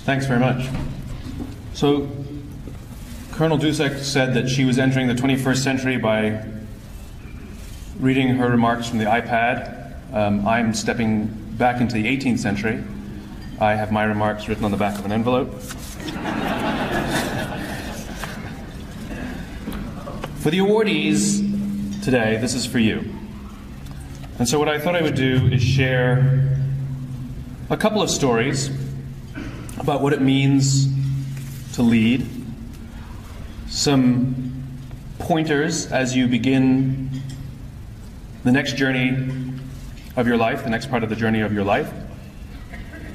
Thanks very much. So, Colonel Dusek said that she was entering the 21st century by reading her remarks from the iPad. I'm stepping back into the 18th century. I have my remarks written on the back of an envelope. For the awardees today, this is for you. And so what I thought I would do is share a couple of stories about what it means to lead, some pointers as you begin the next journey of your life, the next part of the journey of your life.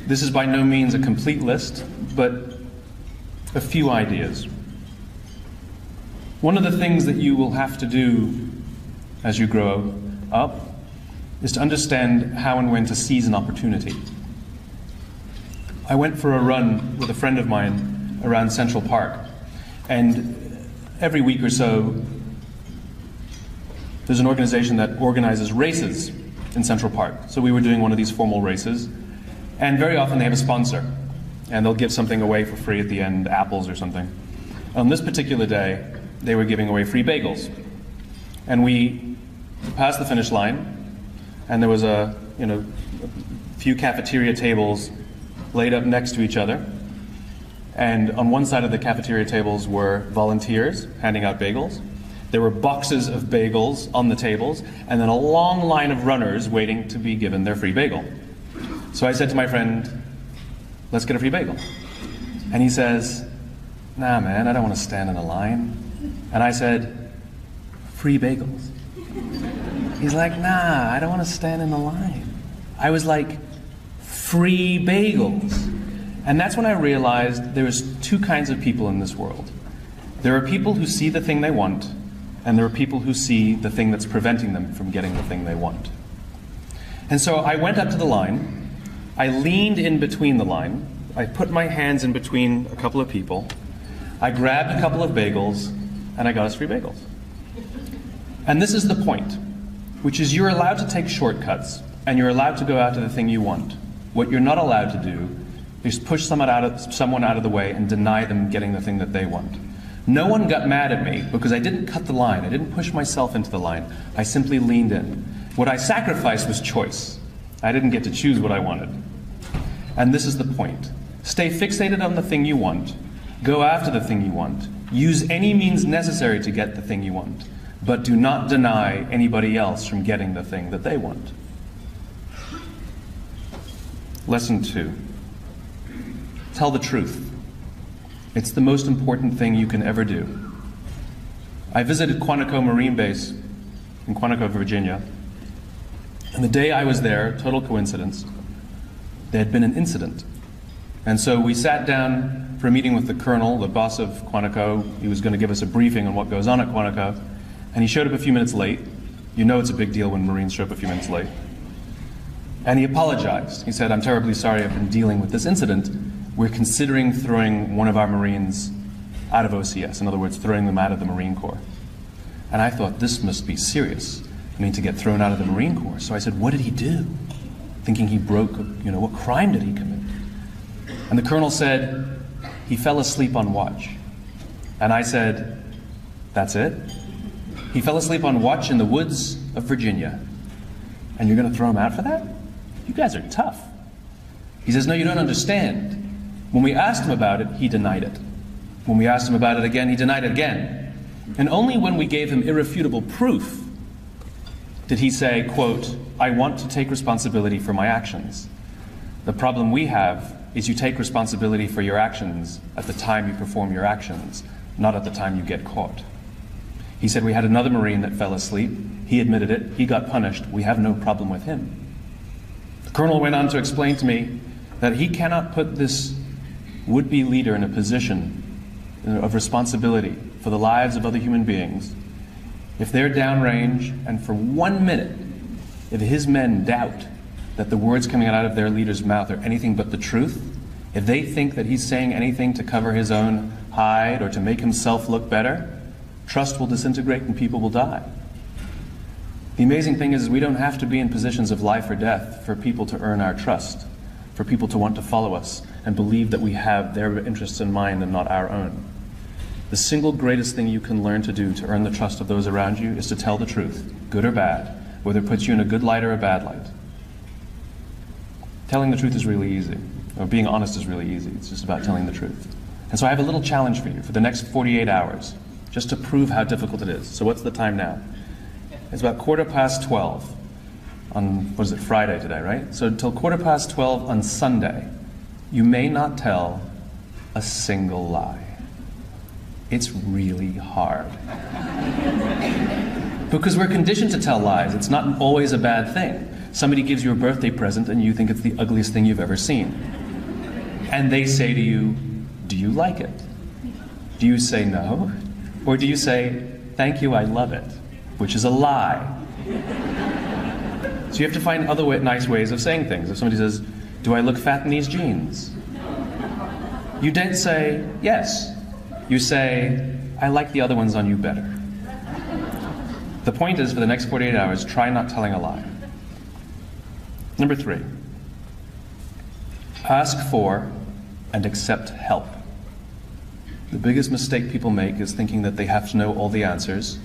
This is by no means a complete list, but a few ideas. One of the things that you will have to do as you grow up is to understand how and when to seize an opportunity. I went for a run with a friend of mine around Central Park, and every week or so there's an organization that organizes races in Central Park. So we were doing one of these formal races, and very often they have a sponsor, and they'll give something away for free at the end, apples or something. On this particular day, they were giving away free bagels. And we passed the finish line, and there was a few cafeteria tables laid up next to each other. And on one side of the cafeteria tables were volunteers handing out bagels. There were boxes of bagels on the tables, and then a long line of runners waiting to be given their free bagel. So I said to my friend, let's get a free bagel. And he says, nah man, I don't want to stand in a line. And I said, free bagels. He's like, nah, I don't want to stand in the line. I was like, free bagels. And that's when I realized there's two kinds of people in this world. There are people who see the thing they want, and there are people who see the thing that's preventing them from getting the thing they want. And so I went up to the line, I leaned in between the line, I put my hands in between a couple of people, I grabbed a couple of bagels, and I got us free bagels. And this is the point, which is you're allowed to take shortcuts, and you're allowed to go out to the thing you want. What you're not allowed to do is push someone out of the way and deny them getting the thing that they want. No one got mad at me because I didn't cut the line. I didn't push myself into the line. I simply leaned in. What I sacrificed was choice. I didn't get to choose what I wanted. And this is the point. Stay fixated on the thing you want. Go after the thing you want. Use any means necessary to get the thing you want. But do not deny anybody else from getting the thing that they want. Lesson 2. Tell the truth. It's the most important thing you can ever do. I visited Quantico Marine Base in Quantico, Virginia, and the day I was there, total coincidence, there had been an incident. And so we sat down for a meeting with the colonel, the boss of Quantico. He was going to give us a briefing on what goes on at Quantico, and he showed up a few minutes late. You know it's a big deal when Marines show up a few minutes late. And he apologized. He said, I'm terribly sorry I've been dealing with this incident. We're considering throwing one of our Marines out of OCS, in other words, throwing them out of the Marine Corps. And I thought, this must be serious. I mean, to get thrown out of the Marine Corps. So I said, what did he do? Thinking he broke, what crime did he commit? And the colonel said, he fell asleep on watch. And I said, that's it? He fell asleep on watch in the woods of Virginia. And you're going to throw him out for that? You guys are tough. He says, no, you don't understand. When we asked him about it, he denied it. When we asked him about it again, he denied it again. And only when we gave him irrefutable proof did he say, quote, I want to take responsibility for my actions. The problem we have is you take responsibility for your actions at the time you perform your actions, not at the time you get caught. He said we had another Marine that fell asleep. He admitted it. He got punished. We have no problem with him. The colonel went on to explain to me that he cannot put this would-be leader in a position of responsibility for the lives of other human beings if they're downrange and for 1 minute, if his men doubt that the words coming out of their leader's mouth are anything but the truth, if they think that he's saying anything to cover his own hide or to make himself look better, trust will disintegrate and people will die. The amazing thing is we don't have to be in positions of life or death for people to earn our trust, for people to want to follow us. and believe that we have their interests in mind and not our own. The single greatest thing you can learn to do to earn the trust of those around you is to tell the truth, good or bad, whether it puts you in a good light or a bad light. Telling the truth is really easy, or being honest is really easy. It's just about telling the truth. And so I have a little challenge for you for the next 48 hours, just to prove how difficult it is. So what's the time now? It's about 12:15 on, what is it, Friday today, right? So until 12:15 on Sunday, you may not tell a single lie. It's really hard. Because we're conditioned to tell lies. It's not always a bad thing. Somebody gives you a birthday present and you think it's the ugliest thing you've ever seen. And they say to you, do you like it? Do you say no? Or do you say, thank you, I love it? Which is a lie. So you have to find other nice ways of saying things. If somebody says, do I look fat in these jeans? You don't say, yes. You say, I like the other ones on you better. The point is, for the next 48 hours, try not telling a lie. Number 3, ask for and accept help. The biggest mistake people make is thinking that they have to know all the answers,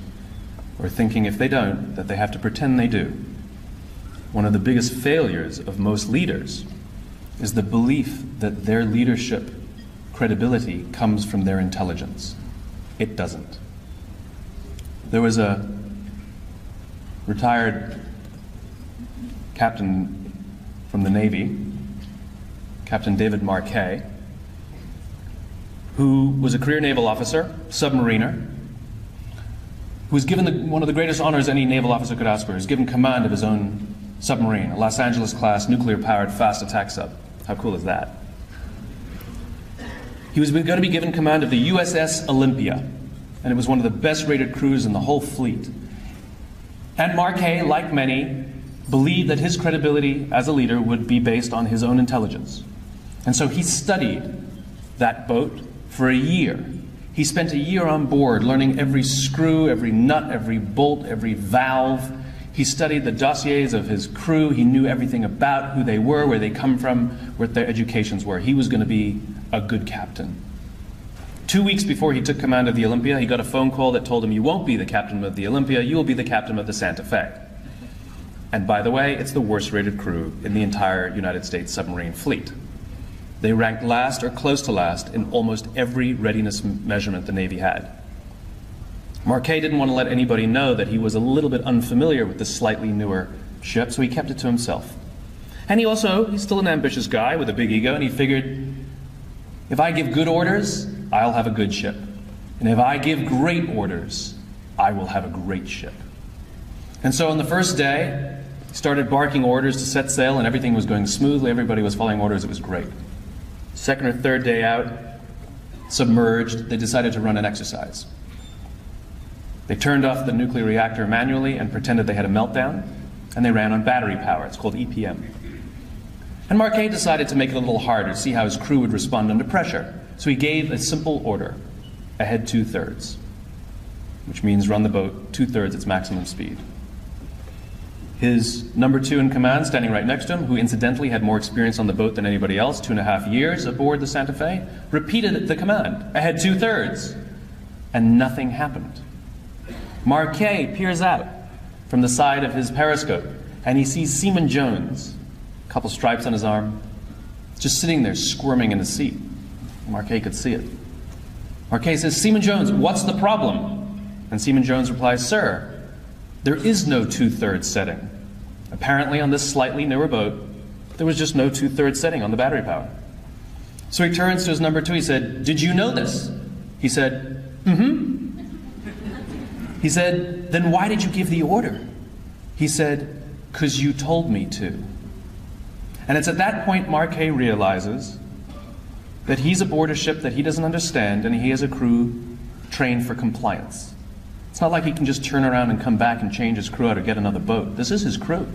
or thinking if they don't, that they have to pretend they do. One of the biggest failures of most leaders is the belief that their leadership credibility comes from their intelligence. It doesn't. There was a retired captain from the Navy, Captain David Marquet, who was a career naval officer, submariner, who was given one of the greatest honors any naval officer could ask for. He was given command of his own submarine, a Los Angeles-class, nuclear-powered fast attack sub. How cool is that? He was going to be given command of the USS Olympia, and it was one of the best-rated crews in the whole fleet. And Marquet, like many, believed that his credibility as a leader would be based on his own intelligence. And so he studied that boat for a year. He spent a year on board learning every screw, every nut, every bolt, every valve. He studied the dossiers of his crew. He knew everything about who they were, where they come from, what their educations were. He was going to be a good captain. 2 weeks before he took command of the Olympia, he got a phone call that told him, you won't be the captain of the Olympia, you will be the captain of the Santa Fe. And by the way, it's the worst rated crew in the entire United States submarine fleet. They ranked last or close to last in almost every readiness measurement the Navy had. Marquet didn't want to let anybody know that he was a little bit unfamiliar with this slightly newer ship, so he kept it to himself. And he's still an ambitious guy with a big ego, and he figured, if I give good orders, I'll have a good ship. And if I give great orders, I will have a great ship. And so on the first day, he started barking orders to set sail, and everything was going smoothly. Everybody was following orders. It was great. Second or third day out, submerged, they decided to run an exercise. They turned off the nuclear reactor manually and pretended they had a meltdown, and they ran on battery power. It's called EPM. And Marquet decided to make it a little harder to see how his crew would respond under pressure. So he gave a simple order, ahead 2/3, which means run the boat 2/3 its maximum speed. His number 2 in command, standing right next to him, who incidentally had more experience on the boat than anybody else, 2.5 years aboard the Santa Fe, repeated the command, ahead 2/3, and nothing happened. Marquet peers out from the side of his periscope, and he sees Seaman Jones, a couple stripes on his arm, just sitting there squirming in his seat. Marquet could see it. Marquet says, Seaman Jones, what's the problem? And Seaman Jones replies, sir, there is no 2/3 setting. Apparently on this slightly newer boat, there was just no 2/3 setting on the battery power. So he turns to his number 2, he said, did you know this? He said, mm-hmm. He said, then why did you give the order? He said, 'cause you told me to. And it's at that point Marquet realizes that he's aboard a ship that he doesn't understand, and he has a crew trained for compliance. It's not like he can just turn around and come back and change his crew out or get another boat. This is his crew.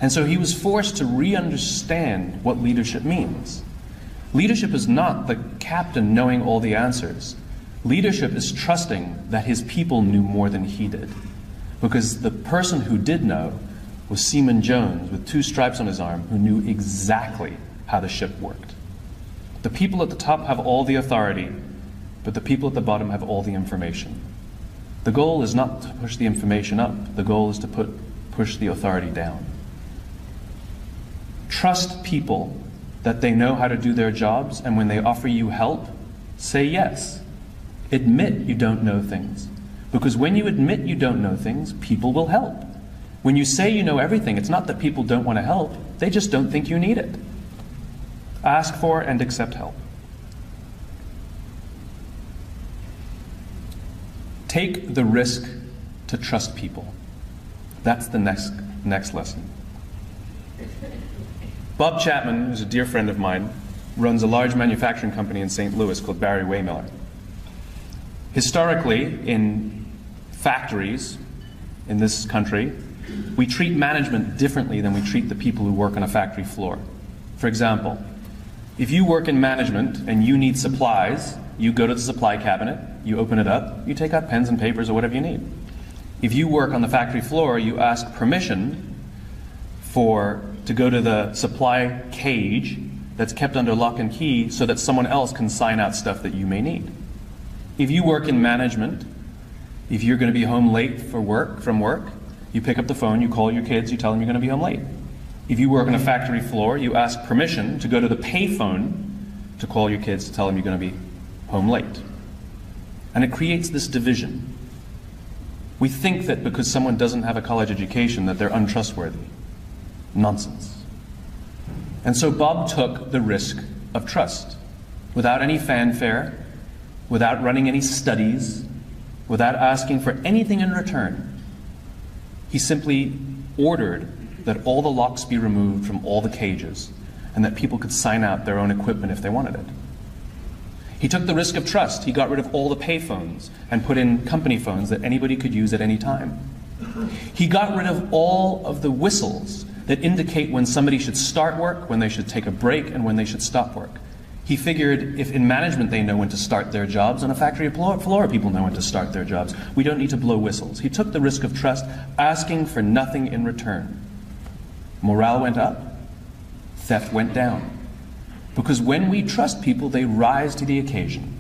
And so he was forced to re-understand what leadership means. Leadership is not the captain knowing all the answers. Leadership is trusting that his people knew more than he did. Because the person who did know was Seaman Jones with 2 stripes on his arm, who knew exactly how the ship worked. The people at the top have all the authority, but the people at the bottom have all the information. The goal is not to push the information up. The goal is to push the authority down. Trust people that they know how to do their jobs, and when they offer you help, say yes. Admit you don't know things. Because when you admit you don't know things, people will help. When you say you know everything, it's not that people don't want to help, they just don't think you need it. Ask for and accept help. Take the risk to trust people. That's the next lesson. Bob Chapman, who's a dear friend of mine, runs a large manufacturing company in St. Louis called Barry Waymiller. Historically, in factories in this country, we treat management differently than we treat the people who work on a factory floor. For example, if you work in management and you need supplies, you go to the supply cabinet, you open it up, you take out pens and papers or whatever you need. If you work on the factory floor, you ask permission to go to the supply cage that's kept under lock and key so that someone else can sign out stuff that you may need. If you work in management, if you're going to be home late from work, you pick up the phone, you call your kids, you tell them you're going to be home late. If you work on a factory floor, you ask permission to go to the payphone to call your kids to tell them you're going to be home late. And it creates this division. We think that because someone doesn't have a college education that they're untrustworthy. Nonsense. And so Bob took the risk of trust without any fanfare, without running any studies, without asking for anything in return. He simply ordered that all the locks be removed from all the cages and that people could sign out their own equipment if they wanted it. He took the risk of trust. He got rid of all the payphones and put in company phones that anybody could use at any time. He got rid of all of the whistles that indicate when somebody should start work, when they should take a break, and when they should stop work. He figured if in management they know when to start their jobs, on a factory floor people know when to start their jobs. We don't need to blow whistles. He took the risk of trust, asking for nothing in return. Morale went up, theft went down. Because when we trust people, they rise to the occasion.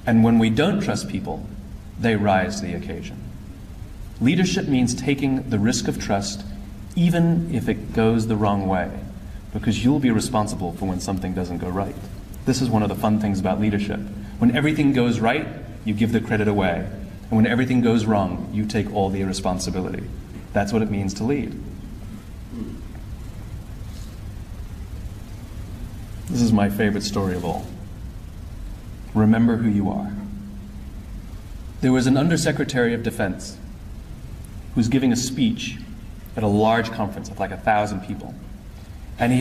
And when we don't trust people, they rise to the occasion. Leadership means taking the risk of trust, even if it goes the wrong way, because you'll be responsible for when something doesn't go right. This is one of the fun things about leadership. When everything goes right, you give the credit away. And when everything goes wrong, you take all the responsibility. That's what it means to lead. This is my favorite story of all. Remember who you are. There was an Undersecretary of Defense who was giving a speech at a large conference of like 1,000 people. And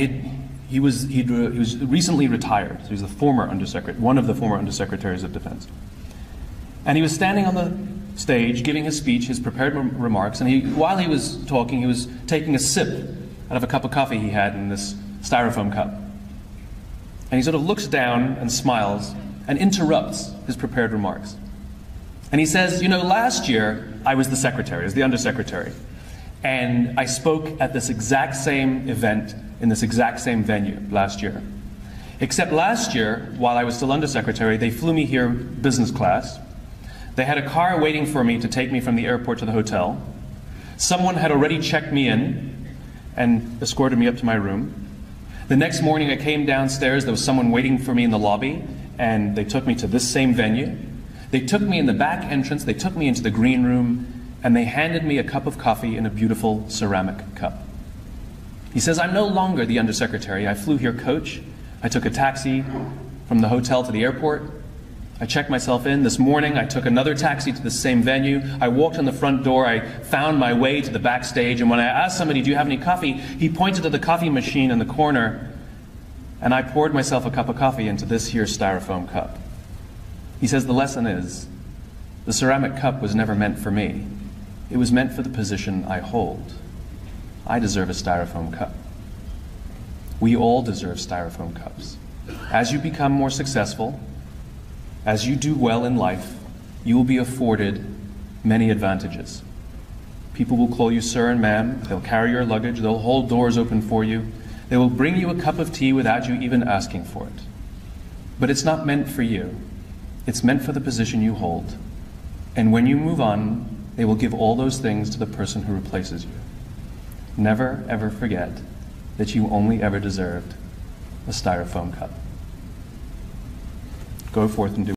he was recently retired. So he was the former undersecretary, one of the former undersecretaries of defense. And he was standing on the stage giving his speech, his prepared remarks, and while he was talking, he was taking a sip out of a cup of coffee he had in this styrofoam cup. And he sort of looks down and smiles and interrupts his prepared remarks. And he says, you know, last year I was the secretary, as the undersecretary. And I spoke at this exact same event in this exact same venue last year. Except last year, while I was still undersecretary, they flew me here business class. They had a car waiting for me to take me from the airport to the hotel. Someone had already checked me in and escorted me up to my room. The next morning I came downstairs, there was someone waiting for me in the lobby, and they took me to this same venue. They took me in the back entrance, they took me into the green room, and they handed me a cup of coffee in a beautiful ceramic cup. He says, I'm no longer the undersecretary. I flew here coach. I took a taxi from the hotel to the airport. I checked myself in. This morning I took another taxi to the same venue. I walked in the front door. I found my way to the backstage, and when I asked somebody, do you have any coffee? He pointed to the coffee machine in the corner, and I poured myself a cup of coffee into this here styrofoam cup. He says the lesson is, the ceramic cup was never meant for me. It was meant for the position I hold. I deserve a styrofoam cup. We all deserve styrofoam cups. As you become more successful, as you do well in life, you will be afforded many advantages. People will call you sir and ma'am. They'll carry your luggage. They'll hold doors open for you. They will bring you a cup of tea without you even asking for it. But it's not meant for you. It's meant for the position you hold. And when you move on, they will give all those things to the person who replaces you. Never, ever forget that you only ever deserved a styrofoam cup. Go forth and do